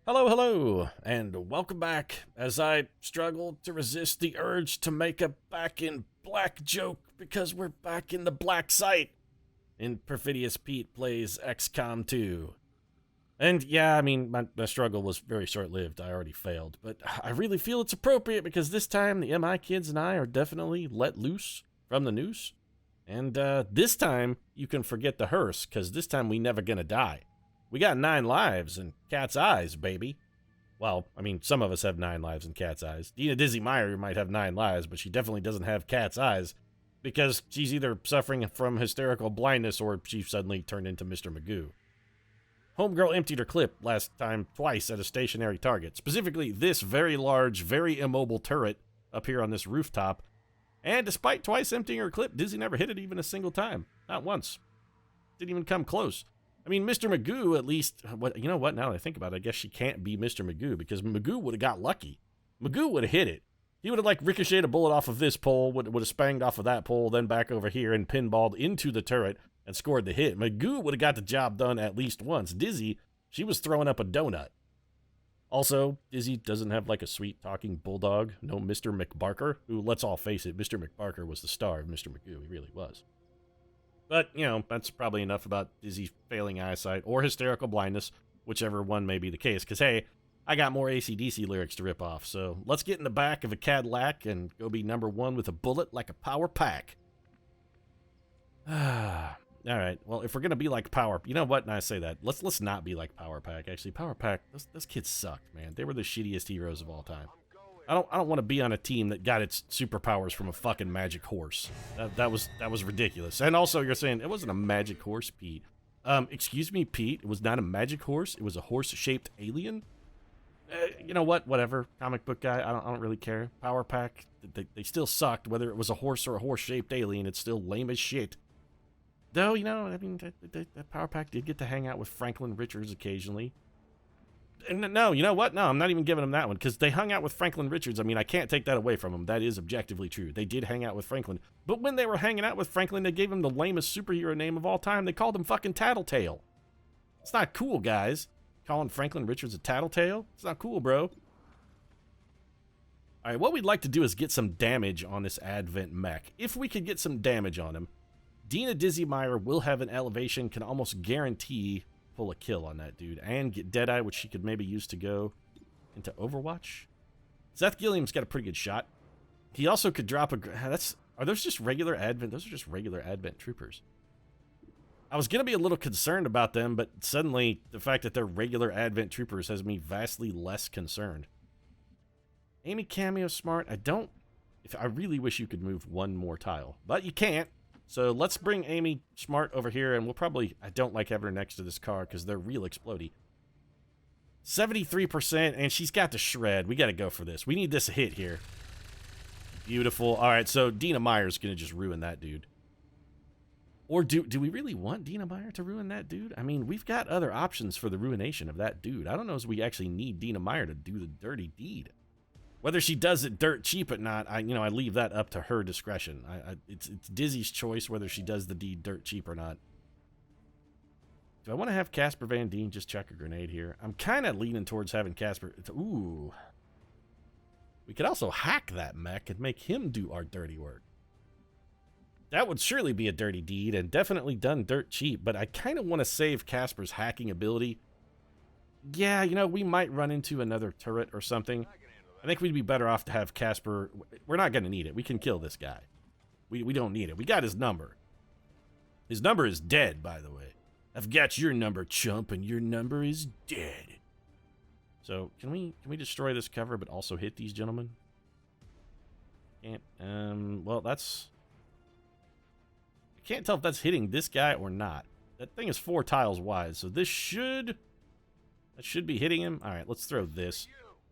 Hello, hello, and welcome back as I struggle to resist the urge to make a back in black joke because we're back in the black site in Perfidious Pete Plays XCOM 2. And yeah, I mean, my struggle was very short lived. I already failed, but I really feel it's appropriate because this time the MI kids and I are definitely let loose from the noose. And this time you can forget the hearse because this time we never gonna die. We got 9 lives and cat's eyes, baby. Well, I mean, some of us have 9 lives and cat's eyes. Dina Dizzy Meyer might have 9 lives, but she definitely doesn't have cat's eyes because she's either suffering from hysterical blindness or she suddenly turned into Mr. Magoo. Homegirl emptied her clip last time twice at a stationary target, specifically this very large, very immobile turret up here on this rooftop. And despite twice emptying her clip, Dizzy never hit it even a single time. Not once. Didn't even come close. I mean, Mr. Magoo, at least, you know what, now that I think about it, I guess she can't be Mr. Magoo, because Magoo would have got lucky. Magoo would have hit it. He would have, like, ricocheted a bullet off of this pole, would have spanged off of that pole, then back over here and pinballed into the turret and scored the hit. Magoo would have got the job done at least once. Dizzy, she was throwing up a donut. Also, Dizzy doesn't have, like, a sweet talking bulldog. No Mr. McBarker, who, let's all face it, Mr. McBarker was the star of Mr. Magoo. He really was. But, you know, that's probably enough about Dizzy failing eyesight or hysterical blindness, whichever one may be the case. Because, hey, I got more AC/DC lyrics to rip off. So let's get in the back of a Cadillac and go be number 1 with a bullet like a power pack. All right. Well, if we're going to be like Power... You know what? Now I say that. Let's not be like Power Pack. Actually, Power Pack, those kids sucked, man. They were the shittiest heroes of all time. I don't want to be on a team that got its superpowers from a fucking magic horse. That was ridiculous. And also, you're saying it wasn't a magic horse, Pete. Excuse me, Pete. It was not a magic horse. It was a horse-shaped alien. You know what? Whatever. Comic book guy. I don't really care. Power Pack. They still sucked. Whether it was a horse or a horse-shaped alien, it's still lame as shit. Though, you know, I mean, that Power Pack did get to hang out with Franklin Richards occasionally. And no, you know what? No, I'm not even giving them that one, because they hung out with Franklin Richards. I mean, I can't take that away from them. That is objectively true. They did hang out with Franklin. But when they were hanging out with Franklin, they gave him the lamest superhero name of all time. They called him fucking Tattletale. It's not cool, guys. Calling Franklin Richards a tattletale? It's not cool, bro. Alright, what we'd like to do is get some damage on this Advent mech. If we could get some damage on him, Dina Dizzy Meyer will have an elevation, can almost guarantee pull a kill on that dude, and get Deadeye, which she could maybe use to go into Overwatch. Seth Gilliam's got a pretty good shot. He also could drop a... Are those just regular Advent? Those are just regular Advent troopers. I was going to be a little concerned about them, but suddenly the fact that they're regular Advent troopers has me vastly less concerned. Amy Cameo smart. I really wish you could move one more tile, but you can't. So let's bring Amy Smart over here, and we'll probably... I don't like having her next to this car because they're real explodey. 73%, and she's got the shred. We got to go for this. We need this hit here. Beautiful. All right, so Dina Meyer's going to just ruin that dude. Or do we really want Dina Meyer to ruin that dude? I mean, we've got other options for the ruination of that dude. I don't know if we actually need Dina Meyer to do the dirty deed. Whether she does it dirt cheap or not, I leave that up to her discretion. It's Dizzy's choice whether she does the deed dirt cheap or not. Do I want to have Casper Van Dien just chuck a grenade here? I'm kind of leaning towards having Casper... Ooh. We could also hack that mech and make him do our dirty work. That would surely be a dirty deed and definitely done dirt cheap, but I kind of want to save Casper's hacking ability. Yeah, you know, we might run into another turret or something. I think we'd be better off to have Casper... We're not going to need it. We can kill this guy. We don't need it. We got his number. His number is dead, by the way. I've got your number, chump, and your number is dead. So, can we destroy this cover but also hit these gentlemen? Can't. Well, that's... I can't tell if that's hitting this guy or not. That thing is 4 tiles wide, so this should... That should be hitting him. All right, let's throw this.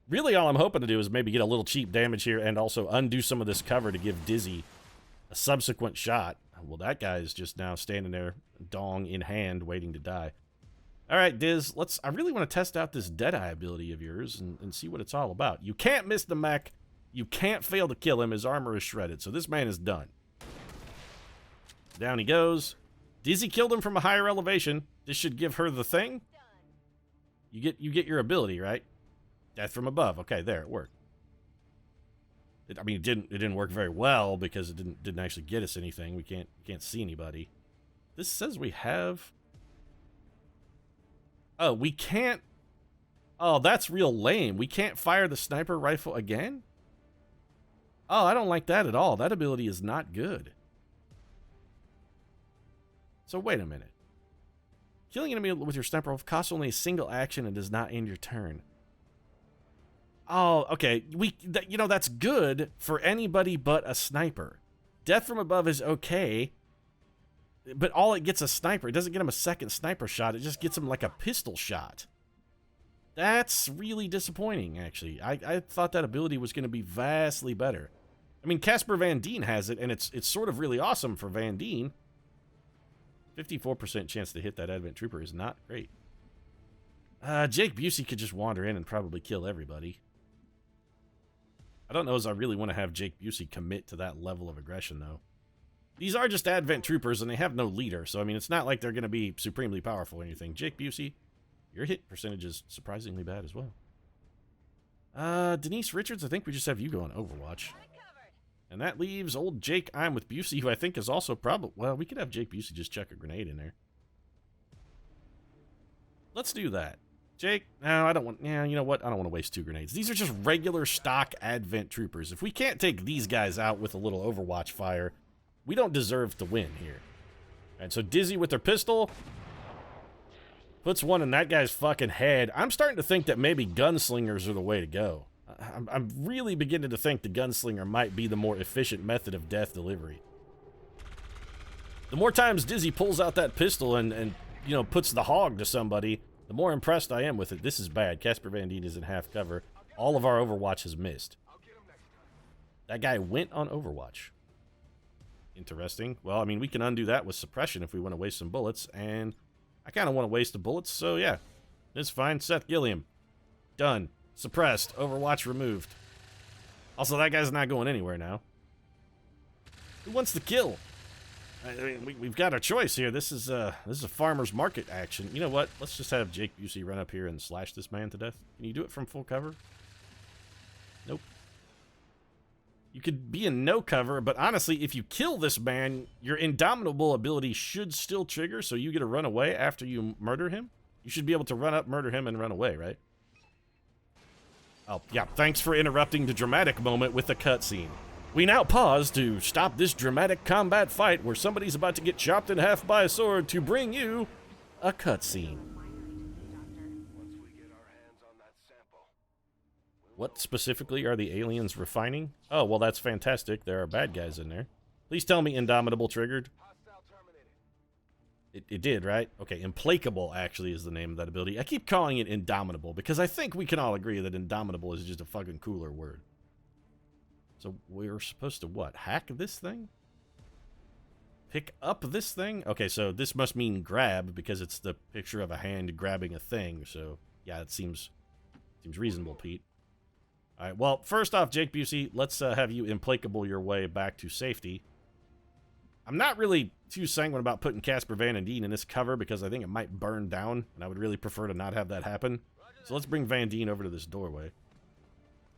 Really, all I'm hoping to do is maybe get a little cheap damage here and also undo some of this cover to give Dizzy a subsequent shot. Well, that guy is just now standing there, dong in hand, waiting to die. All right, Diz, I really want to test out this Deadeye ability of yours and see what it's all about. You can't miss the mech. You can't fail to kill him. His armor is shredded, so this man is done. Down he goes. Dizzy killed him from a higher elevation. This should give her the thing. You get your ability, right? Death from above. Okay, there, it worked. I mean, it didn't work very well because it didn't actually get us anything. We can't see anybody. This says we have. Oh, we can't. Oh, that's real lame. We can't fire the sniper rifle again? Oh, I don't like that at all. That ability is not good. So wait a minute. Killing an enemy with your sniper rifle costs only a single action and does not end your turn. Oh, okay. You know, that's good for anybody but a sniper. Death from above is okay, but all it gets a sniper. It doesn't get him a second sniper shot. It just gets him like a pistol shot. That's really disappointing, actually. I thought that ability was going to be vastly better. I mean, Casper Van Dien has it, and it's sort of really awesome for Van Dien. 54% chance to hit that Advent Trooper is not great. Jake Busey could just wander in and probably kill everybody. I don't know as I really want to have Jake Busey commit to that level of aggression, though. These are just Advent Troopers, and they have no leader, so, I mean, it's not like they're going to be supremely powerful or anything. Jake Busey, your hit percentage is surprisingly bad as well. Denise Richards, I think we just have you go on Overwatch. And that leaves old Jake I'm with Busey, who I think is also probably... Well, we could have Jake Busey just chuck a grenade in there. Let's do that. Jake, no, I don't want... Yeah, you know what? I don't want to waste 2 grenades. These are just regular stock Advent Troopers. If we can't take these guys out with a little Overwatch fire, we don't deserve to win here. And so Dizzy with their pistol puts one in that guy's fucking head. I'm starting to think that maybe gunslingers are the way to go. I'm really beginning to think the gunslinger might be the more efficient method of death delivery. The more times Dizzy pulls out that pistol and you know, puts the hog to somebody, the more impressed I am with it. This is bad. Casper Van Dien is in half cover. All of our Overwatch has missed. That guy went on Overwatch. Interesting. Well, I mean, we can undo that with suppression if we want to waste some bullets, and I kind of want to waste the bullets, so yeah. It's fine. Seth Gilliam. Done. Suppressed. Overwatch removed. Also, that guy's not going anywhere now. Who wants to kill? I mean, we've got our choice here. This is a farmer's market action. You know what? Let's just have Jake Busey run up here and slash this man to death. Can you do it from full cover? Nope. You could be in no cover, but honestly, if you kill this man, your indomitable ability should still trigger, so you get to run away after you murder him. You should be able to run up, murder him, and run away, right? Oh, yeah, thanks for interrupting the dramatic moment with a cutscene. We now pause to stop this dramatic combat fight where somebody's about to get chopped in half by a sword to bring you a cutscene. What specifically are the aliens refining? Oh, well, that's fantastic. There are bad guys in there. Please tell me Indomitable triggered. It did, right? Okay, Implacable actually is the name of that ability. I keep calling it Indomitable because I think we can all agree that Indomitable is just a fucking cooler word. So we're supposed to what? Hack this thing? Pick up this thing? Okay, so this must mean grab because it's the picture of a hand grabbing a thing. So yeah, it seems reasonable, Pete. All right, well, first off, Jake Busey, let's have you Implacable your way back to safety. I'm not really too sanguine about putting Casper Van Dien in this cover because I think it might burn down, and I would really prefer to not have that happen. So let's bring Van Dien over to this doorway.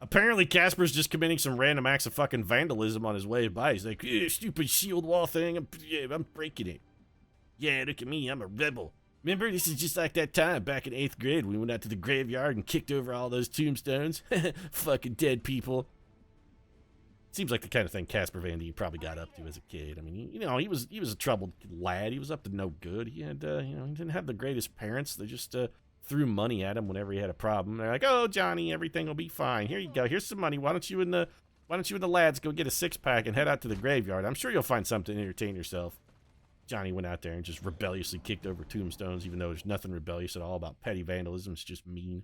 Apparently, Casper's just committing some random acts of fucking vandalism on his way by. He's like, stupid shield wall thing, I'm breaking it. Yeah, look at me, I'm a rebel. Remember, this is just like that time back in 8th grade when we went out to the graveyard and kicked over all those tombstones. Fucking dead people. Seems like the kind of thing Casper Van Dien probably got up to as a kid. I mean, you know, he was a troubled lad. He was up to no good. He had, you know, he didn't have the greatest parents. They just threw money at him whenever he had a problem. They're like, "Oh, Johnny, everything will be fine. Here you go. Here's some money. Why don't you and the lads go get a 6-pack and head out to the graveyard? I'm sure you'll find something to entertain yourself." Johnny went out there and just rebelliously kicked over tombstones, even though there's nothing rebellious at all about petty vandalism. It's just mean.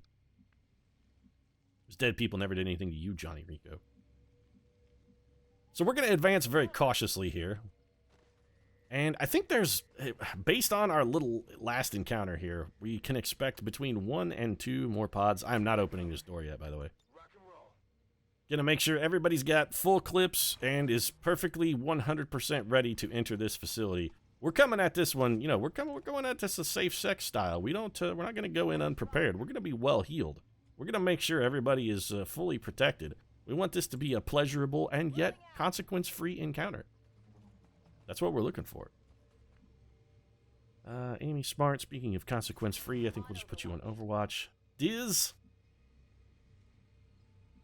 Those dead people never did anything to you, Johnny Rico. So we're going to advance very cautiously here. And I think there's, based on our little last encounter here, we can expect between 1 and 2 more pods. I'm not opening this door yet, by the way. Gonna make sure everybody's got full clips and is perfectly 100% ready to enter this facility. We're coming at this one, you know, we're going at this a safe sex style. We're not going to go in unprepared. We're going to be well healed. We're going to make sure everybody is fully protected. We want this to be a pleasurable and yet consequence-free encounter. That's what we're looking for. Amy Smart, speaking of consequence-free, I think we'll just put you on Overwatch. Diz,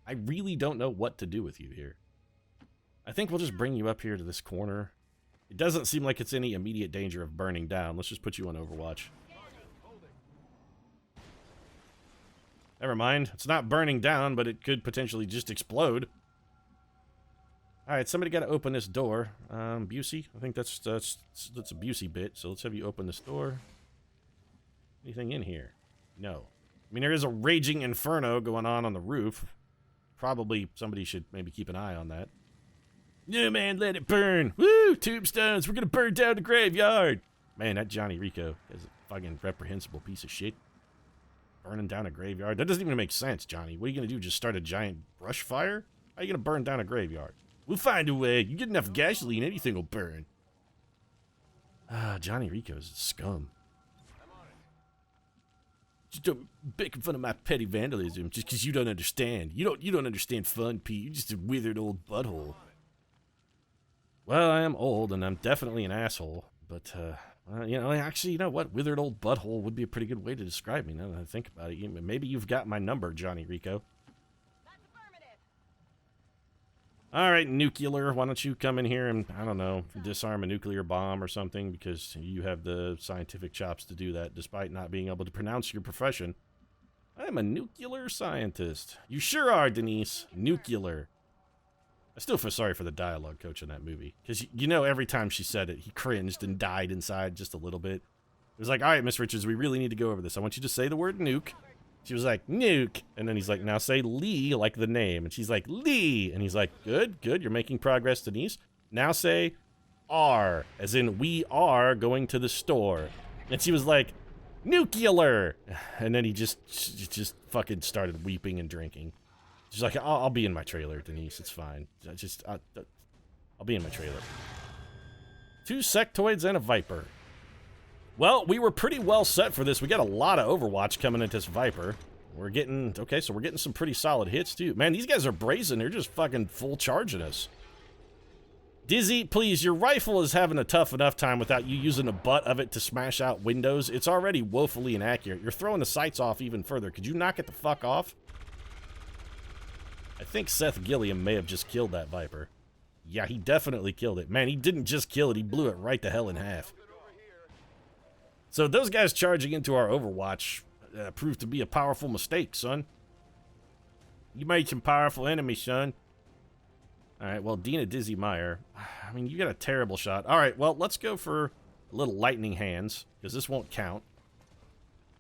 I really don't know what to do with you here. I think we'll just bring you up here to this corner. It doesn't seem like it's any immediate danger of burning down. Let's just put you on Overwatch. Never mind. It's not burning down, but it could potentially just explode. Alright, somebody got to open this door. Busey? I think that's a Busey bit, so let's have you open this door. Anything in here? No. I mean, there is a raging inferno going on the roof. Probably somebody should maybe keep an eye on that. No, man, let it burn. Woo, tombstones. We're going to burn down the graveyard. Man, that Johnny Rico is a fucking reprehensible piece of shit. Burning down a graveyard. That doesn't even make sense, Johnny. What are you going to do, just start a giant brush fire? How are you going to burn down a graveyard? We'll find a way. You get enough gasoline, anything will burn. Johnny Rico's a scum. Just don't make fun of my petty vandalism just because you don't understand. You don't understand fun, Pete. You're just a withered old butthole. Well, I am old, and I'm definitely an asshole, but, you know, actually, you know what? Withered old butthole would be a pretty good way to describe me, now that I think about it. Maybe you've got my number, Johnny Rico. Alright, Nuclear, why don't you come in here and, I don't know, disarm a nuclear bomb or something, because you have the scientific chops to do that, despite not being able to pronounce your profession. I am a nuclear scientist. You sure are, Denise. Nuclear. I still feel sorry for the dialogue coach in that movie. Because, you know, every time she said it, he cringed and died inside just a little bit. It was like, all right, Miss Richards, we really need to go over this. I want you to say the word nuke. She was like, nuke. And then he's like, now say Lee, like the name. And she's like, Lee. And he's like, good, good. You're making progress, Denise. Now say R, as in we are going to the store. And she was like, nuclear. And then he just fucking started weeping and drinking. She's like, I'll be in my trailer, Denise. It's fine. I'll be in my trailer. 2 sectoids and a Viper. Well, we were pretty well set for this. We got a lot of Overwatch coming at this Viper. We're getting some pretty solid hits, too. Man, these guys are brazen. They're just fucking full charging us. Dizzy, please, your rifle is having a tough enough time without you using the butt of it to smash out windows. It's already woefully inaccurate. You're throwing the sights off even further. Could you knock it the fuck off? I think Seth Gilliam may have just killed that Viper. Yeah, he definitely killed it. Man, he didn't just kill it, he blew it right the hell in half. So those guys charging into our Overwatch proved to be a powerful mistake, son. You made some powerful enemies, son. Alright, well, Dina Dizzy Meyer. I mean, you got a terrible shot. Alright, well, let's go for a little lightning hands, because this won't count.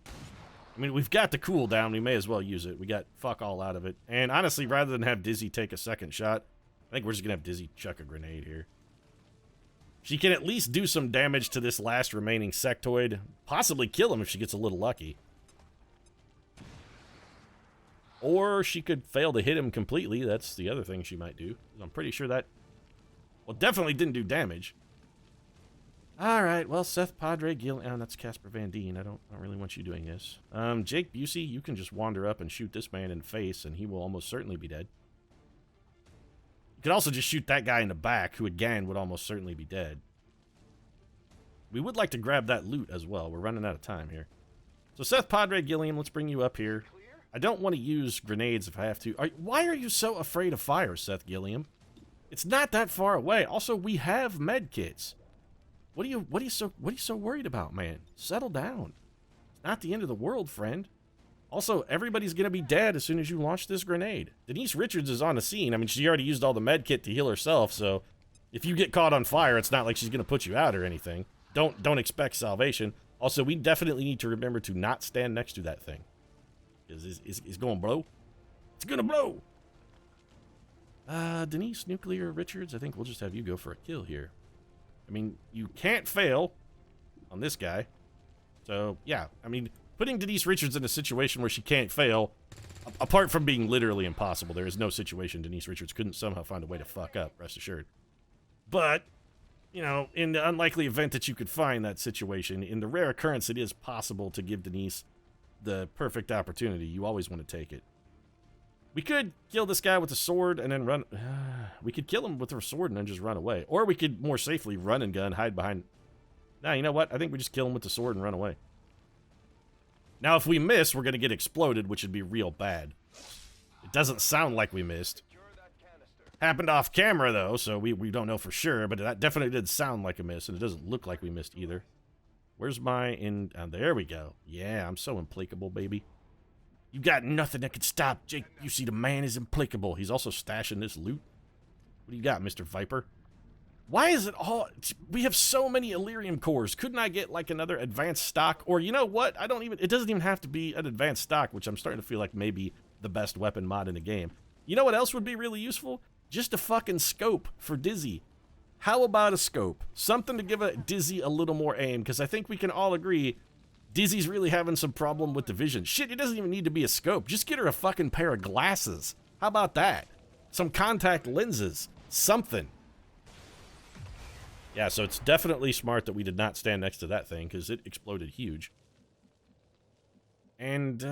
I mean, we've got the cooldown. We may as well use it. We got fuck all out of it. And honestly, rather than have Dizzy take a second shot, I think we're just going to have Dizzy chuck a grenade here. She can at least do some damage to this last remaining sectoid. Possibly kill him if she gets a little lucky. Or she could fail to hit him completely. That's the other thing she might do. I'm pretty sure that... well, definitely didn't do damage. Alright, well, Seth Padre Gill... oh, that's Casper Van Dien. I don't really want you doing this. Jake Busey, you can just wander up and shoot this man in the face, and he will almost certainly be dead. You could also just shoot that guy in the back, who again would almost certainly be dead. We would like to grab that loot as well. We're running out of time here. So Seth Padre Gilliam, let's bring you up here. I don't want to use grenades if I have to. Why are you so afraid of fire, Seth Gilliam? It's not that far away. Also, we have med kits. What are you so worried about, man? Settle down. It's not the end of the world, friend. Also, everybody's gonna be dead as soon as you launch this grenade. Denise Richards is on the scene. I mean, she already used all the med kit to heal herself, so if you get caught on fire, it's not like she's gonna put you out or anything. Don't expect salvation. Also, we definitely need to remember to not stand next to that thing. It's gonna blow. It's gonna blow. Denise Nuclear Richards, I think we'll just have you go for a kill here. I mean, you can't fail on this guy. So, yeah. I mean, putting Denise Richards in a situation where she can't fail, apart from being literally impossible, there is no situation Denise Richards couldn't somehow find a way to fuck up, rest assured. But, you know, in the unlikely event that you could find that situation, in the rare occurrence it is possible to give Denise the perfect opportunity. You always want to take it. We could kill this guy with a sword and then run. We could kill him with a sword and then just run away. Or we could more safely run and gun, hide behind. Nah, you know what? I think we just kill him with the sword and run away. Now, if we miss, we're going to get exploded, which would be real bad. It doesn't sound like we missed. Happened off camera, though, so we don't know for sure, but that definitely did sound like a miss, and it doesn't look like we missed either. Where's my there we go. Yeah, I'm so implacable, baby. You got nothing that can stop Jake. You see, the man is implacable. He's also stashing this loot. What do you got, Mr. Viper? Why is it all... We have so many Illyrium cores. Couldn't I get, like, another advanced stock? Or, you know what? It doesn't even have to be an advanced stock, which I'm starting to feel like maybe the best weapon mod in the game. You know what else would be really useful? Just a fucking scope for Dizzy. How about a scope? Something to give Dizzy a little more aim, because I think we can all agree Dizzy's really having some problem with the vision. Shit, it doesn't even need to be a scope. Just get her a fucking pair of glasses. How about that? Some contact lenses. Something. Yeah, so it's definitely smart that we did not stand next to that thing, because it exploded huge. And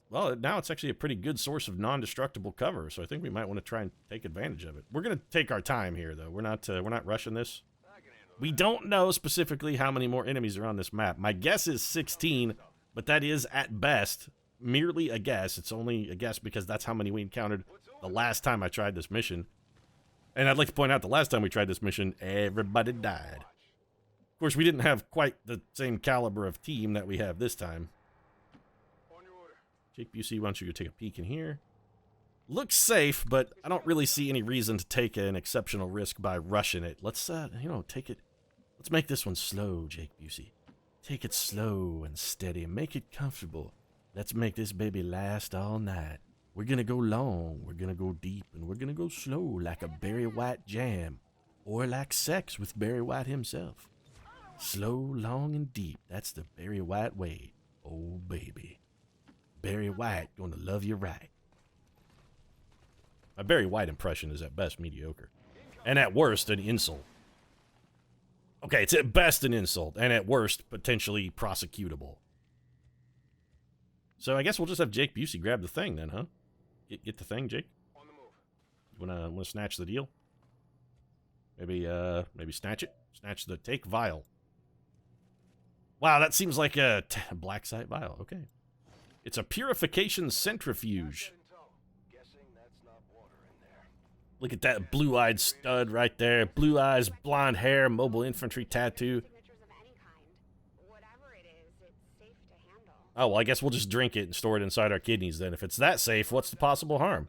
well, now it's actually a pretty good source of non-destructible cover, so I think we might want to try and take advantage of it. We're going to take our time here, though. We're not rushing this. We don't know specifically how many more enemies are on this map. My guess is 16, but that is, at best, merely a guess. It's only a guess because that's how many we encountered the last time I tried this mission. And I'd like to point out the last time we tried this mission, everybody died. Of course, we didn't have quite the same caliber of team that we have this time. Jake Busey, why don't you go take a peek in here? Looks safe, but I don't really see any reason to take an exceptional risk by rushing it. Let's, you know, take it. Let's make this one slow, Jake Busey. Take it slow and steady. Make it comfortable. Let's make this baby last all night. We're gonna go long, we're gonna go deep, and we're gonna go slow like a Barry White jam. Or like sex with Barry White himself. Slow, long, and deep. That's the Barry White way. Oh, baby. Barry White gonna love you right. My Barry White impression is at best mediocre. And at worst, an insult. Okay, it's at best an insult, and at worst, potentially prosecutable. So I guess we'll just have Jake Busey grab the thing then, huh? Get the thing, Jake? On the move. You wanna snatch the deal? Maybe snatch it? Snatch the take vial. Wow, that seems like a black site vial. Okay. It's a purification centrifuge. Look at that blue-eyed stud right there. Blue eyes, blonde hair, mobile infantry tattoo. Oh, well, I guess we'll just drink it and store it inside our kidneys then. If it's that safe, what's the possible harm?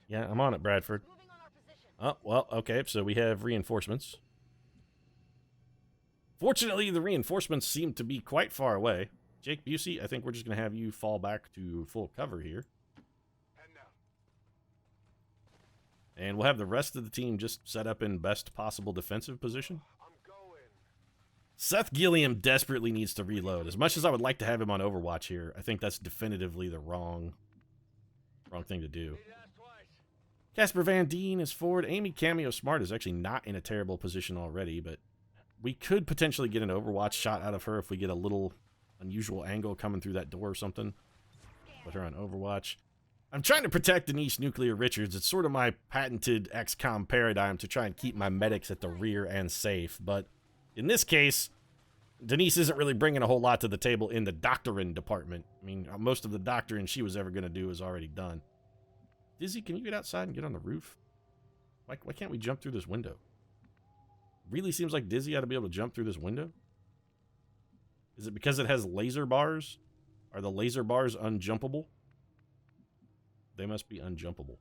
Yeah, I'm on it, Bradford. Oh, well, okay, so we have reinforcements. Fortunately, the reinforcements seem to be quite far away. Jake Busey, I think we're just going to have you fall back to full cover here. And we'll have the rest of the team just set up in best possible defensive position. Seth Gilliam desperately needs to reload. As much as I would like to have him on Overwatch here, I think that's definitively the wrong thing to do. Casper Van Dien is forward. Amy Cameo Smart is actually not in a terrible position already, but we could potentially get an Overwatch shot out of her if we get a little unusual angle coming through that door or something. Put her on Overwatch. I'm trying to protect Denise Nuclear Richards. It's sort of my patented XCOM paradigm to try and keep my medics at the rear and safe, but in this case, Denise isn't really bringing a whole lot to the table in the doctoring department. I mean, most of the doctoring she was ever going to do is already done. Dizzy, can you get outside and get on the roof? Why can't we jump through this window? Really seems like Dizzy ought to be able to jump through this window. Is it because it has laser bars? Are the laser bars unjumpable? They must be unjumpable.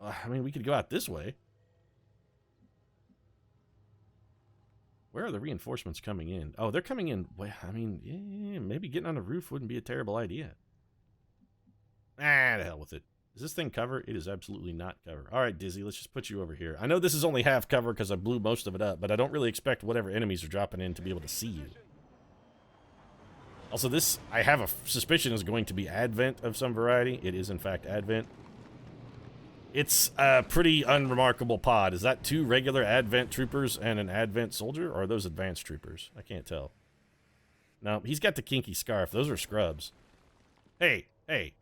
I mean, we could go out this way. Where are the reinforcements coming in? Oh, they're coming in. Well, I mean, yeah, maybe getting on the roof wouldn't be a terrible idea. Ah, the hell with it. Is this thing cover? It is absolutely not cover. All right, Dizzy, let's just put you over here. I know this is only half cover because I blew most of it up, but I don't really expect whatever enemies are dropping in to be able to see you. Also, this, I have a suspicion, is going to be Advent of some variety. It is, in fact, Advent. It's a pretty unremarkable pod. Is that 2 regular Advent troopers and an Advent soldier? Or are those advanced troopers? I can't tell. No, he's got the kinky scarf. Those are scrubs. Hey, hey.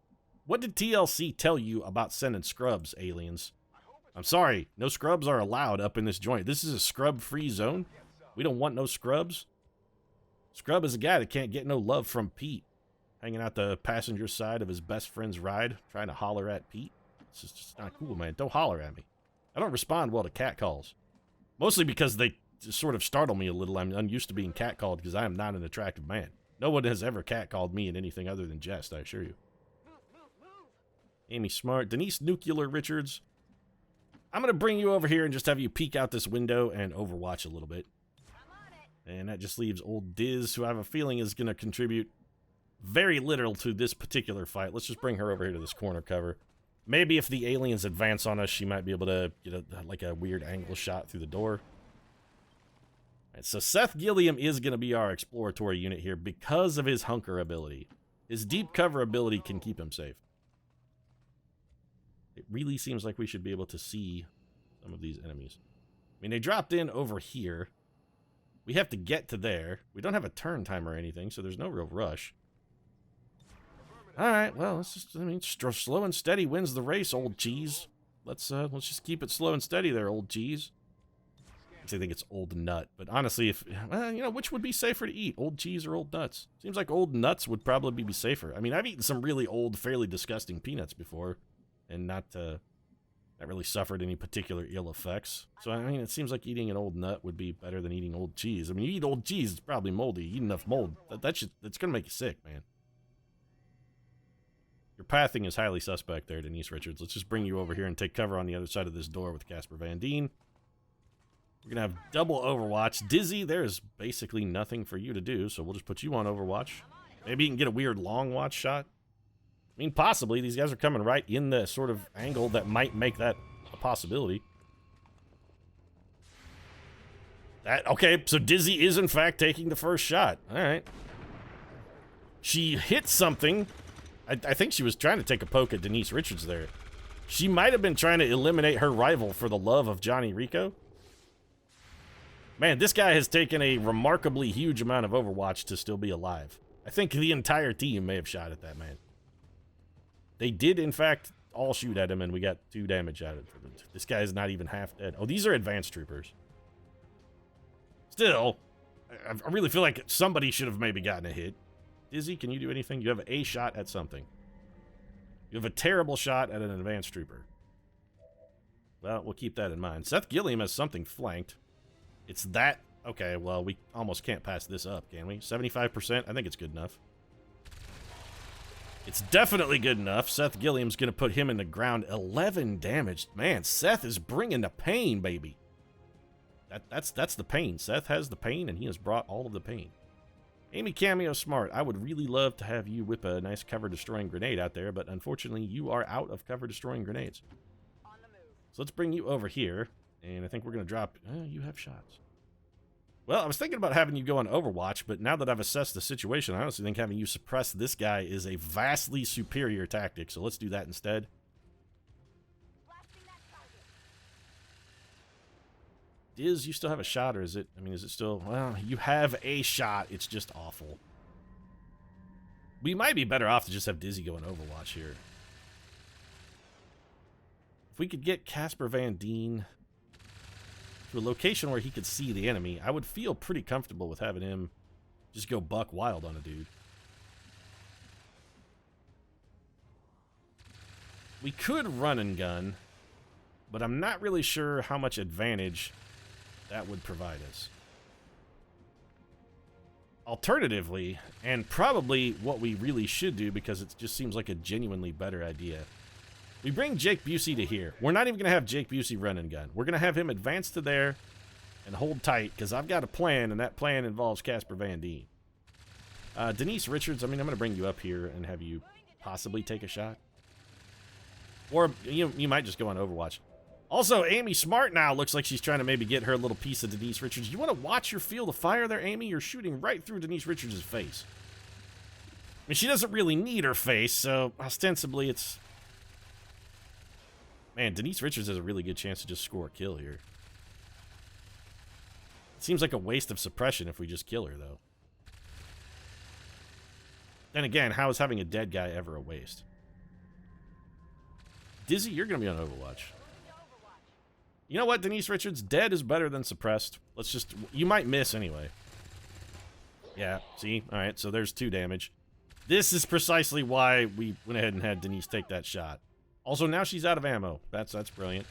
What did TLC tell you about sending scrubs, aliens? I'm sorry, no scrubs are allowed up in this joint. This is a scrub-free zone. We don't want no scrubs. Scrub is a guy that can't get no love from Pete. Hanging out the passenger side of his best friend's ride, trying to holler at Pete. It's just not cool, man. Don't holler at me. I don't respond well to cat calls. Mostly because they just sort of startle me a little. I'm unused to being catcalled because I am not an attractive man. No one has ever catcalled me in anything other than jest, I assure you. Amy Smart. Denise Nuclear Richards. I'm going to bring you over here and just have you peek out this window and overwatch a little bit. And that just leaves old Diz, who I have a feeling is going to contribute very little to this particular fight. Let's just bring her over here to this corner cover. Maybe if the aliens advance on us, she might be able to get like a weird angle shot through the door. All right, so Seth Gilliam is going to be our exploratory unit here because of his hunker ability. His deep cover ability can keep him safe. It really seems like we should be able to see some of these enemies. I mean, they dropped in over here. We have to get to there. We don't have a turn time or anything, so there's no real rush. All right, well, let's just, I mean, slow and steady wins the race, old cheese. Let's just keep it slow and steady there, old cheese. I think it's old nut, but honestly, if, you know, which would be safer to eat, old cheese or old nuts? Seems like old nuts would probably be safer. I mean, I've eaten some really old, fairly disgusting peanuts before, and not really suffered any particular ill effects. So, I mean, it seems like eating an old nut would be better than eating old cheese. I mean, you eat old cheese, it's probably moldy. You eat enough mold, that's gonna make you sick, man. Your pathing is highly suspect there, Denise Richards. Let's just bring you over here and take cover on the other side of this door with Casper Van Dien. We're gonna have double Overwatch. Dizzy, there's basically nothing for you to do, so we'll just put you on Overwatch. Maybe you can get a weird long watch shot. I mean, possibly. These guys are coming right in the sort of angle that might make that a possibility. Okay, so Dizzy is in fact taking the first shot. All right. She hit something. I think she was trying to take a poke at Denise Richards there. She might have been trying to eliminate her rival for the love of Johnny Rico. Man, this guy has taken a remarkably huge amount of Overwatch to still be alive. I think the entire team may have shot at that man. They did, in fact, all shoot at him, and we got 2 damage out of it. This guy is not even half dead. Oh, these are advanced troopers. Still, I really feel like somebody should have maybe gotten a hit. Dizzy, can you do anything? You have a shot at something. You have a terrible shot at an advanced trooper. Well, we'll keep that in mind. Seth Gilliam has something flanked. It's that... Okay, well, we almost can't pass this up, can we? 75%? I think it's good enough. It's definitely good enough. Seth Gilliam's going to put him in the ground. 11 damage. Man, Seth is bringing the pain, baby. That's the pain. Seth has the pain, and he has brought all of the pain. Amy Cameo Smart, I would really love to have you whip a nice cover-destroying grenade out there, but unfortunately, you are out of cover-destroying grenades. So let's bring you over here, and I think we're going to drop... you have shots. Well, I was thinking about having you go on Overwatch, but now that I've assessed the situation, I honestly think having you suppress this guy is a vastly superior tactic, so let's do that instead. Diz, you still have a shot, or is it... I mean, is it still... Well, you have a shot. It's just awful. We might be better off to just have Dizzy go on Overwatch here. If we could get Casper Van Dien to a location where he could see the enemy, I would feel pretty comfortable with having him just go buck wild on a dude. We could run and gun, but I'm not really sure how much advantage that would provide us. Alternatively, and probably what we really should do because it just seems like a genuinely better idea, we bring Jake Busey to here. We're not even going to have Jake Busey run and gun. We're going to have him advance to there and hold tight because I've got a plan, and that plan involves Casper Van Dien. Denise Richards, I mean, I'm going to bring you up here and have you possibly take a shot. Or you might just go on Overwatch. Also, Amy Smart now looks like she's trying to maybe get her little piece of Denise Richards. You want to watch your field of fire there, Amy? You're shooting right through Denise Richards' face. I mean, she doesn't really need her face, so ostensibly it's... Man, Denise Richards has a really good chance to just score a kill here. It seems like a waste of suppression if we just kill her, though. Then again, how is having a dead guy ever a waste? Dizzy, you're going to be on Overwatch. You know what, Denise Richards? Dead is better than suppressed. Let's just... You might miss anyway. Yeah, see? Alright, so there's 2 damage. This is precisely why we went ahead and had Denise take that shot. Also, now she's out of ammo. That's brilliant.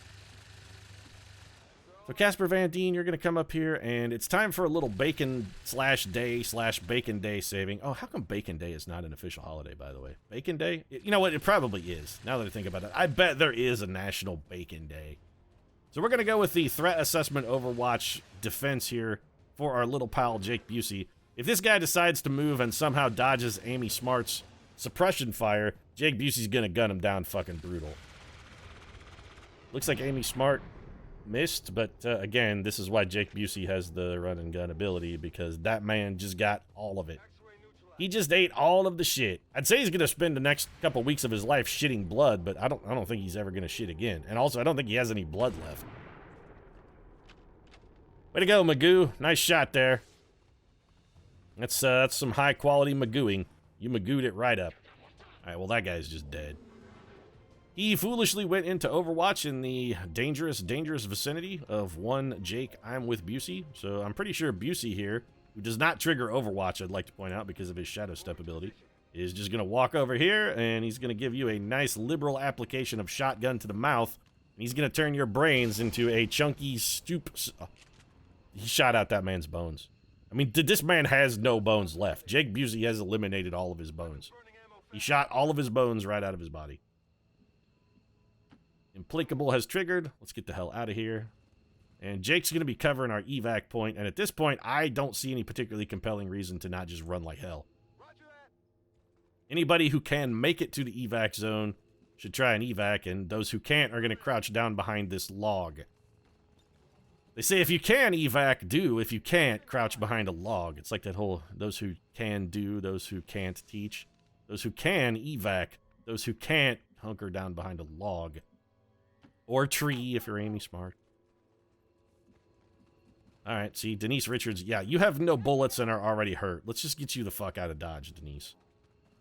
So Casper Van Dien, you're going to come up here, and it's time for a little bacon/day/bacon day saving. Oh, how come Bacon Day is not an official holiday, by the way? Bacon Day? You know what? It probably is, now that I think about it. I bet there is a National Bacon Day. So we're going to go with the Threat Assessment Overwatch defense here for our little pal, Jake Busey. If this guy decides to move and somehow dodges Amy Smart's suppression fire, Jake Busey's going to gun him down fucking brutal. Looks like Amy Smart missed, but again, this is why Jake Busey has the run and gun ability, because that man just got all of it. He just ate all of the shit. I'd say he's gonna spend the next couple weeks of his life shitting blood, but I don't think he's ever gonna shit again. And also, I don't think he has any blood left. Way to go, Magoo. Nice shot there. That's some high quality Magooing. You Magooed it right up. All right, well that guy's just dead. He foolishly went into Overwatch in the dangerous vicinity of one Jake I'm with Busey. So I'm pretty sure Busey here, who does not trigger Overwatch, I'd like to point out, because of his Shadow Step ability, is just going to walk over here, and he's going to give you a nice liberal application of shotgun to the mouth, and he's going to turn your brains into a chunky stoop. He shot out that man's bones. I mean, this man has no bones left. Jake Busey has eliminated all of his bones. He shot all of his bones right out of his body. Implacable has triggered. Let's get the hell out of here. And Jake's going to be covering our evac point. And at this point, I don't see any particularly compelling reason to not just run like hell. Anybody who can make it to the evac zone should try an evac. And those who can't are going to crouch down behind this log. They say if you can evac, do. If you can't, crouch behind a log. It's like that whole, those who can do, those who can't teach. Those who can evac, those who can't hunker down behind a log. Or tree, if you're Amy Smart. Alright, see, Denise Richards, yeah, you have no bullets and are already hurt. Let's just get you the fuck out of Dodge, Denise.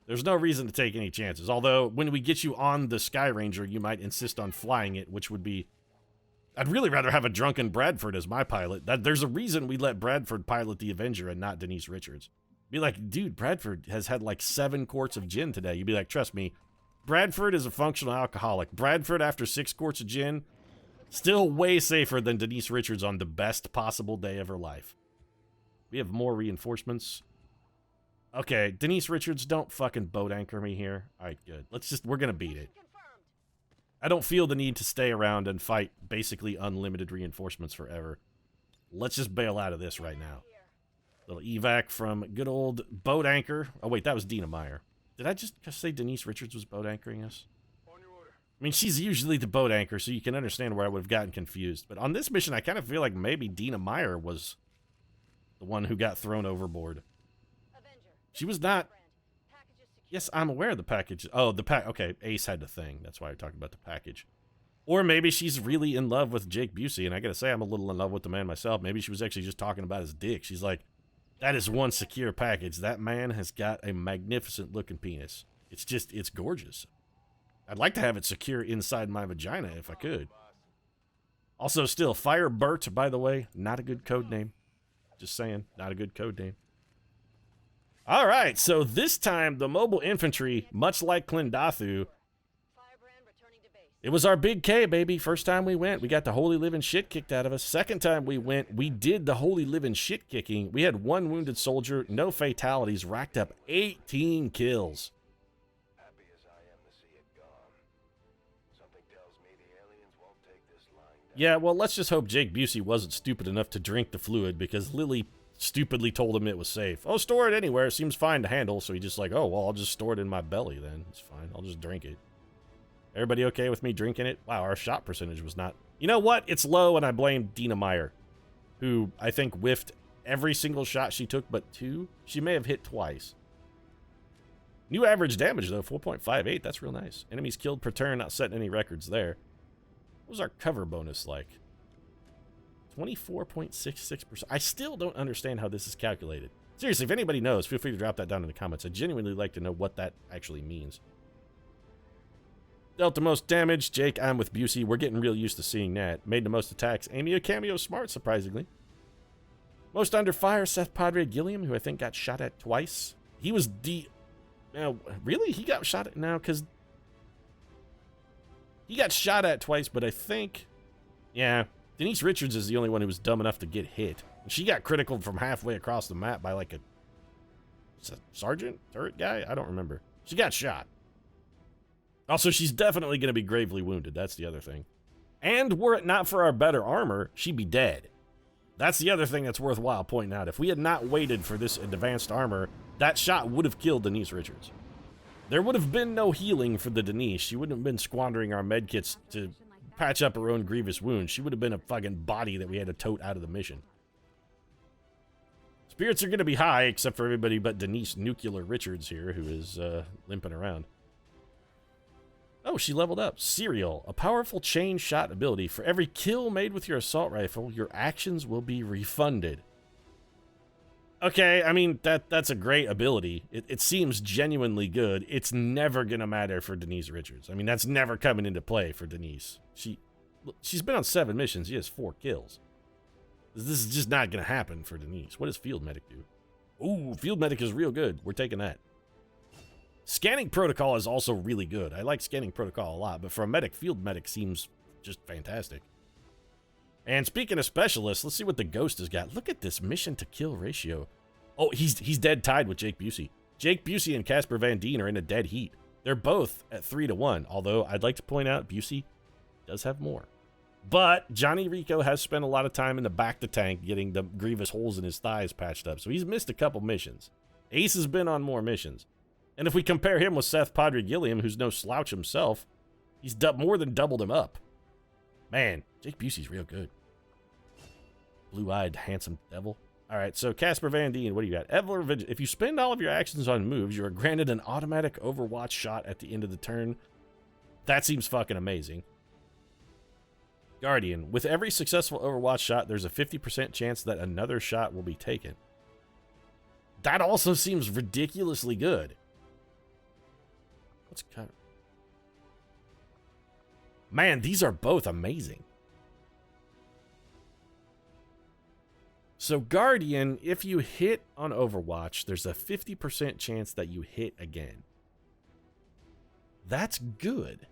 There's no reason to take any chances. Although, when we get you on the Sky Ranger, you might insist on flying it, which would be... I'd really rather have a drunken Bradford as my pilot. There's a reason we let Bradford pilot the Avenger and not Denise Richards. Be like, dude, Bradford has had like 7 quarts of gin today. You'd be like, trust me, Bradford is a functional alcoholic. Bradford, after 6 quarts of gin, still way safer than Denise Richards on the best possible day of her life. We have more reinforcements. Okay, Denise Richards, don't fucking boat anchor me here. Alright, good. We're gonna beat it. I don't feel the need to stay around and fight basically unlimited reinforcements forever. Let's just bail out of this right now. Little evac from good old boat anchor. Oh wait, that was Dina Meyer. Did I just say Denise Richards was boat anchoring us? I mean, she's usually the boat anchor, so you can understand where I would have gotten confused. But on this mission, I kind of feel like maybe Dina Meyer was the one who got thrown overboard. She was not... Yes, I'm aware of the package. Oh, okay, Ace had the thing. That's why I talked about the package. Or maybe she's really in love with Jake Busey, and I gotta say, I'm a little in love with the man myself. Maybe she was actually just talking about his dick. She's like, that is one secure package. That man has got a magnificent looking penis. It's gorgeous. I'd like to have it secure inside my vagina if I could. Also, still, Firebert, by the way, not a good code name. Just saying, not a good code name. All right, so this time, the mobile infantry, much like Klindathu, it was our big K, baby. First time we went, we got the holy living shit kicked out of us. Second time we went, we did the holy living shit kicking. We had 1 wounded soldier, no fatalities, racked up 18 kills. Happy as I am to see it gone. Something tells me the aliens won't take this line down. Yeah, well, let's just hope Jake Busey wasn't stupid enough to drink the fluid, because Lily stupidly told him it was safe. Oh, store it anywhere. It seems fine to handle. So he just like, oh, well, I'll just store it in my belly then. It's fine. I'll just drink it. Everybody okay with me drinking it? Wow, our shot percentage was not... You know what? It's low, and I blame Dina Meyer, who I think whiffed every single shot she took but 2. She may have hit twice. New average damage, though, 4.58. That's real nice. Enemies killed per turn, not setting any records there. What was our cover bonus like? 24.66%. I still don't understand how this is calculated. Seriously, if anybody knows, feel free to drop that down in the comments. I genuinely like to know what that actually means. Dealt the most damage. Jake, I'm with Busey. We're getting real used to seeing that. Made the most attacks. Amy, a cameo smart, surprisingly. Most under fire, Seth Padre Gilliam, who I think got shot at twice. He was Now, really? He got shot at now? Because he got shot at twice, but I think... Yeah, Denise Richards is the only one who was dumb enough to get hit. And she got critical from halfway across the map by like a sergeant? Turret guy? I don't remember. She got shot. Also, she's definitely going to be gravely wounded. That's the other thing. And were it not for our better armor, she'd be dead. That's the other thing that's worthwhile pointing out. If we had not waited for this advanced armor, that shot would have killed Denise Richards. There would have been no healing for the Denise. She wouldn't have been squandering our medkits to patch up her own grievous wounds. She would have been a fucking body that we had to tote out of the mission. Spirits are going to be high, except for everybody but Denise Nuclear Richards here, who is limping around. Oh, she leveled up. Serial, a powerful chain shot ability. For every kill made with your assault rifle, your actions will be refunded. Okay, I mean, that's a great ability. It seems genuinely good. It's never going to matter for Denise Richards. I mean, that's never coming into play for Denise. She's been on 7 missions. She has 4 kills. This is just not going to happen for Denise. What does Field Medic do? Ooh, Field Medic is real good. We're taking that. Scanning Protocol is also really good. I like Scanning Protocol a lot, but for a medic, Field Medic seems just fantastic. And speaking of specialists, let's see what the Ghost has got. Look at this mission to kill ratio. Oh, he's dead tied with Jake Busey. Jake Busey and Casper Van Dien are in a dead heat. They're both at 3-1, although I'd like to point out Busey does have more. But Johnny Rico has spent a lot of time in the back to tank getting the grievous holes in his thighs patched up, so he's missed a couple missions. Ace has been on more missions. And if we compare him with Seth Padre Gilliam, who's no slouch himself, he's more than doubled him up. Man, Jake Busey's real good. Blue-eyed, handsome devil. All right, so Casper Van Dien, what do you got? If you spend all of your actions on moves, you are granted an automatic Overwatch shot at the end of the turn. That seems fucking amazing. Guardian, with every successful Overwatch shot, there's a 50% chance that another shot will be taken. That also seems ridiculously good. Let's cut. Man, these are both amazing. So Guardian, if you hit on Overwatch, there's a 50% chance that you hit again. That's good.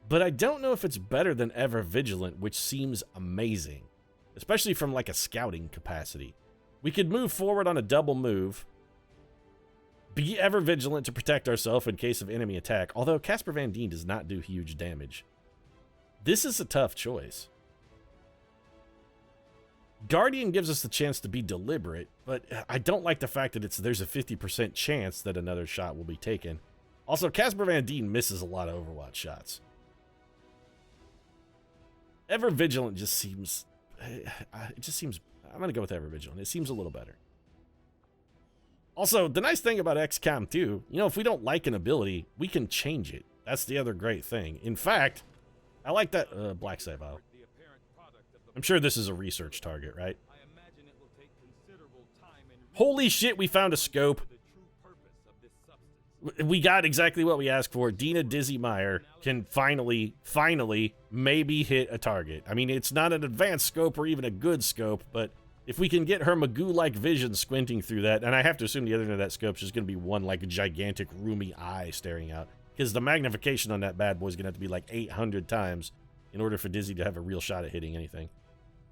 But I don't know if it's better than Ever Vigilant, which seems amazing. Especially from like a scouting capacity. We could move forward on a double move. Be ever vigilant to protect ourselves in case of enemy attack, although Casper Van Dien does not do huge damage. This is a tough choice. Guardian gives us the chance to be deliberate, but I don't like the fact that there's a 50% chance that another shot will be taken. Also, Casper Van Dien misses a lot of Overwatch shots. Ever Vigilant just seems... I'm going to go with Ever Vigilant. It seems a little better. Also, the nice thing about XCOM 2, if we don't like an ability, we can change it. That's the other great thing. In fact, I like that Black Site Vial. I'm sure this is a research target, right? Holy shit, we found a scope. We got exactly what we asked for. Dina Dizzy Meyer can finally, maybe hit a target. I mean, it's not an advanced scope or even a good scope, but if we can get her Magoo-like vision squinting through that, and I have to assume the other end of that scope is just going to be one, like, gigantic, roomy eye staring out, because the magnification on that bad boy is going to have to be like 800 times in order for Dizzy to have a real shot at hitting anything.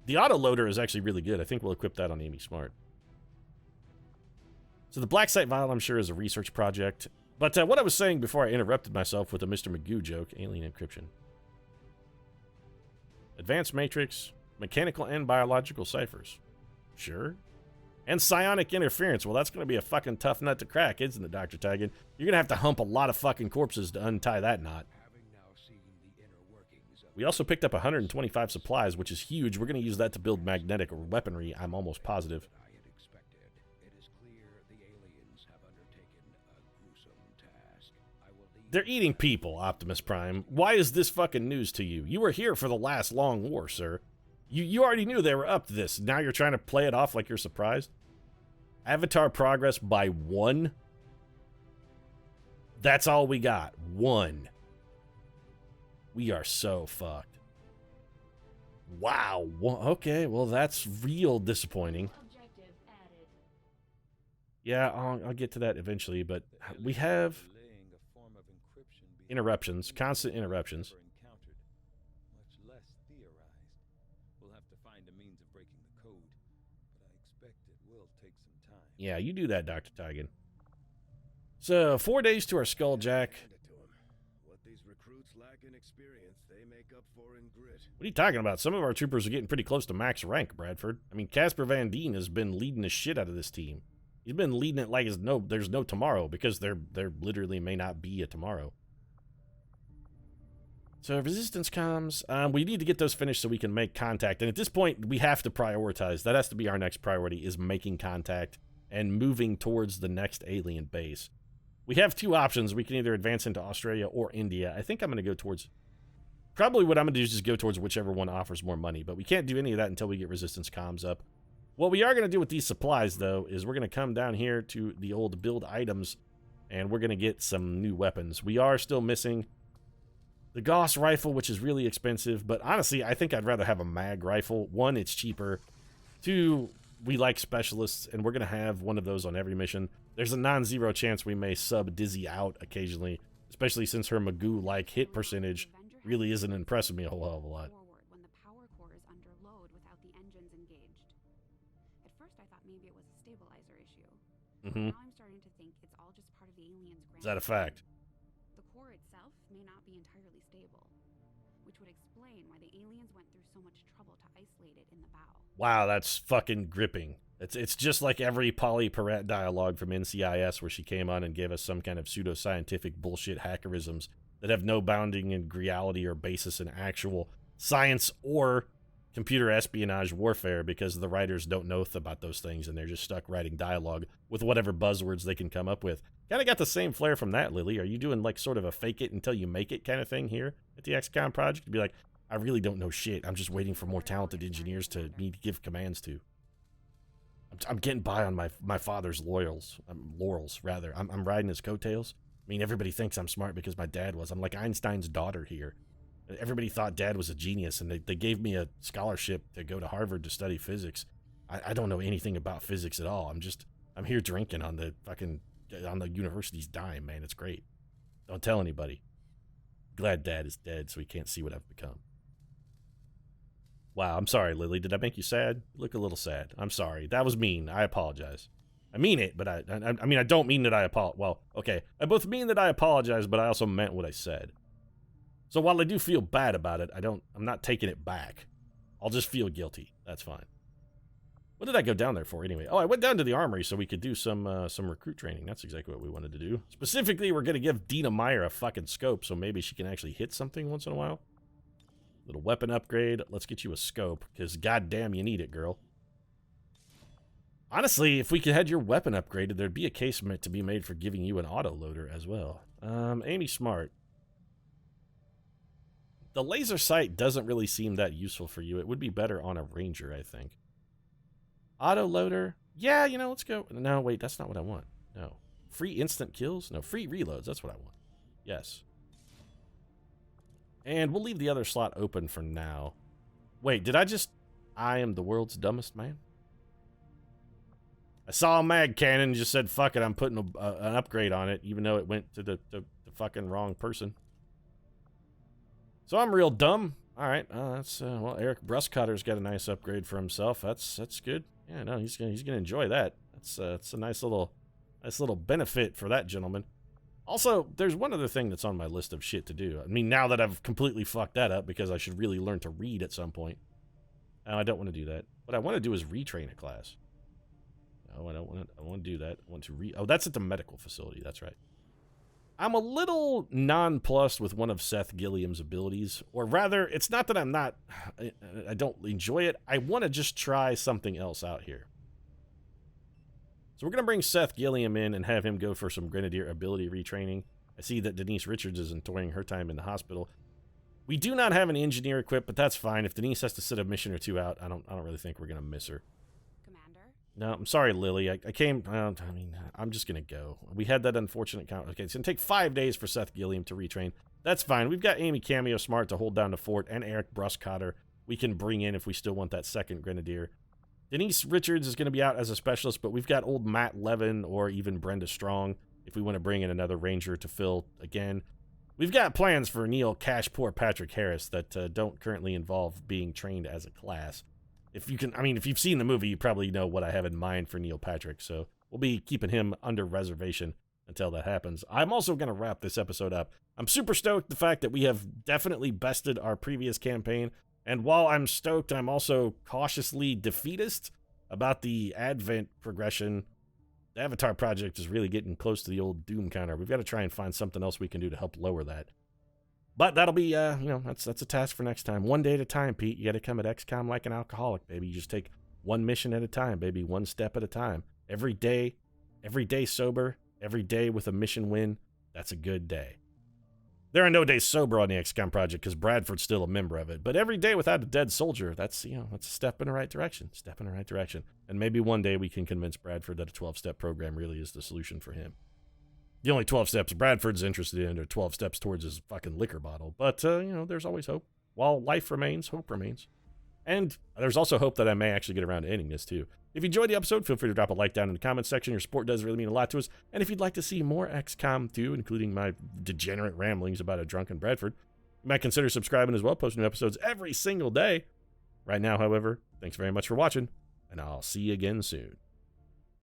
The auto-loader is actually really good. I think we'll equip that on Amy Smart. So the Black Site Vial, I'm sure, is a research project. But what I was saying before I interrupted myself with a Mr. Magoo joke, alien encryption. Advanced matrix, mechanical and biological ciphers. Sure. And psionic interference. Well, that's going to be a fucking tough nut to crack, isn't it, Dr. Taggin? You're going to have to hump a lot of fucking corpses to untie that knot. We also picked up 125 supplies, which is huge. We're going to use that to build magnetic weaponry, I'm almost positive. They're eating people, Optimus Prime. Why is this fucking news to you? You were here for the last long war, sir. You already knew they were up to this. Now you're trying to play it off like you're surprised? Avatar progress by 1? That's all we got. 1. We are so fucked. Wow. Okay, well, that's real disappointing. Yeah, I'll get to that eventually, but we have interruptions, constant interruptions. Yeah, you do that, Dr. Tigan. So, 4 days to our Skulljack. What these recruits lack in experience, they make up for in grit. What are you talking about? Some of our troopers are getting pretty close to max rank, Bradford. I mean, Casper Van Dien has been leading the shit out of this team. He's been leading it like there's no tomorrow, because there literally may not be a tomorrow. So resistance comms, we need to get those finished so we can make contact. And at this point, we have to prioritize. That has to be our next priority, is making contact and moving towards the next alien base. We have 2 options. We can either advance into Australia or India. I think I'm going to go towards... Probably what I'm going to do is just go towards whichever one offers more money. But we can't do any of that until we get resistance comms up. What we are going to do with these supplies, though, is we're going to come down here to the old build items, and we're going to get some new weapons. We are still missing the Gauss rifle, which is really expensive, but honestly, I think I'd rather have a mag rifle. 1, it's cheaper. 2, we like specialists, and we're going to have one of those on every mission. There's a non-zero chance we may sub Dizzy out occasionally, especially since her Magoo-like hit percentage really isn't impressing me a whole hell of a lot. When the power core is under load without the engines engaged. At first, I thought maybe it was a stabilizer issue. Now I'm starting to think it's all just part of the aliens' grand... Is that a fact? The core itself may not be entirely stable, which would explain why the aliens went through so much trouble to isolate it in the bow. Wow, that's fucking gripping. It's just like every Polly Perrette dialogue from NCIS where she came on and gave us some kind of pseudoscientific bullshit hackerisms that have no bounding in reality or basis in actual science or computer espionage warfare, because the writers don't know about those things and they're just stuck writing dialogue with whatever buzzwords they can come up with. Kind of got the same flair from that, Lily. Are you doing like sort of a fake it until you make it kind of thing here at the XCOM project? To be like, I really don't know shit. I'm just waiting for more talented engineers to need to give commands to. I'm getting by on my father's laurels, rather. I'm riding his coattails. I mean, everybody thinks I'm smart because my dad was. I'm like Einstein's daughter here. Everybody thought Dad was a genius, and they gave me a scholarship to go to Harvard to study physics. I don't know anything about physics at all. I'm here drinking on the university's dime, man. It's great. Don't tell anybody. Glad Dad is dead, so he can't see what I've become. Wow, I'm sorry, Lily. Did I make you sad? You look a little sad. I'm sorry. That was mean. I apologize. I mean it, but I mean, I don't mean that I apologize. Well, okay. I both mean that I apologize, but I also meant what I said. So while I do feel bad about it, I'm not taking it back. I'll just feel guilty. That's fine. What did I go down there for anyway? Oh, I went down to the armory so we could do some recruit training. That's exactly what we wanted to do. Specifically, we're going to give Dina Meyer a fucking scope so maybe she can actually hit something once in a while. Little weapon upgrade. Let's get you a scope, because goddamn you need it, girl. Honestly, if we could have your weapon upgraded, there'd be a case to be made for giving you an autoloader as well. Amy Smart. The laser sight doesn't really seem that useful for you. It would be better on a ranger, I think. Autoloader? Yeah, let's go. No, wait, that's not what I want. No. Free instant kills? No, free reloads. That's what I want. Yes. And we'll leave the other slot open for now. Wait, I am the world's dumbest man? I saw a mag cannon and just said, fuck it, I'm putting an upgrade on it, even though it went to the fucking wrong person. So I'm real dumb. All right, well, Eric Bruscotter's got a nice upgrade for himself. That's good. Yeah, no, he's gonna enjoy that. That's a nice little benefit for that gentleman. Also, there's one other thing that's on my list of shit to do. I mean, now that I've completely fucked that up, because I should really learn to read at some point. No, I don't want to do that. What I want to do is retrain a class. No, I don't want to. I want to do that. I want to Oh, that's at the medical facility. That's right. I'm a little nonplussed with one of Seth Gilliam's abilities, or rather, it's not that I don't enjoy it. I want to just try something else out here. So we're going to bring Seth Gilliam in and have him go for some Grenadier ability retraining. I see that Denise Richards is enjoying her time in the hospital. We do not have an engineer equipped, but that's fine. If Denise has to sit a mission or two out, I don't really think we're going to miss her. Commander? No, I'm sorry, Lily. I came, I'm just going to go. We had that unfortunate count. Okay, it's going to take 5 days for Seth Gilliam to retrain. That's fine. We've got Amy Cameo Smart to hold down the fort, and Eric Bruscotter we can bring in if we still want that second Grenadier. Denise Richards is going to be out as a specialist, but we've got old Matt Levin or even Brenda Strong if we want to bring in another Ranger to fill again. We've got plans for Neil Cash Poor Patrick Harris that don't currently involve being trained as a class. If you've seen the movie, you probably know what I have in mind for Neil Patrick, so we'll be keeping him under reservation until that happens. I'm also going to wrap this episode up. I'm super stoked the fact that we have definitely bested our previous campaign, and while I'm stoked, I'm also cautiously defeatist about the Advent progression. The Avatar project is really getting close to the old Doom counter. We've got to try and find something else we can do to help lower that. But that'll be, that's a task for next time. One day at a time, Pete. You got to come at XCOM like an alcoholic, baby. You just take one mission at a time, baby. One step at a time. Every day sober, every day with a mission win. That's a good day. There are no days sober on the XCOM project because Bradford's still a member of it. But every day without a dead soldier, that's a step in the right direction. Step in the right direction. And maybe one day we can convince Bradford that a 12-step program really is the solution for him. The only 12 steps Bradford's interested in are 12 steps towards his fucking liquor bottle. But, there's always hope. While life remains, hope remains. And there's also hope that I may actually get around to ending this, too. If you enjoyed the episode, feel free to drop a like down in the comments section. Your support does really mean a lot to us. And if you'd like to see more XCOM 2, including my degenerate ramblings about a drunken Bradford, you might consider subscribing as well, posting new episodes every single day. Right now, however, thanks very much for watching, and I'll see you again soon.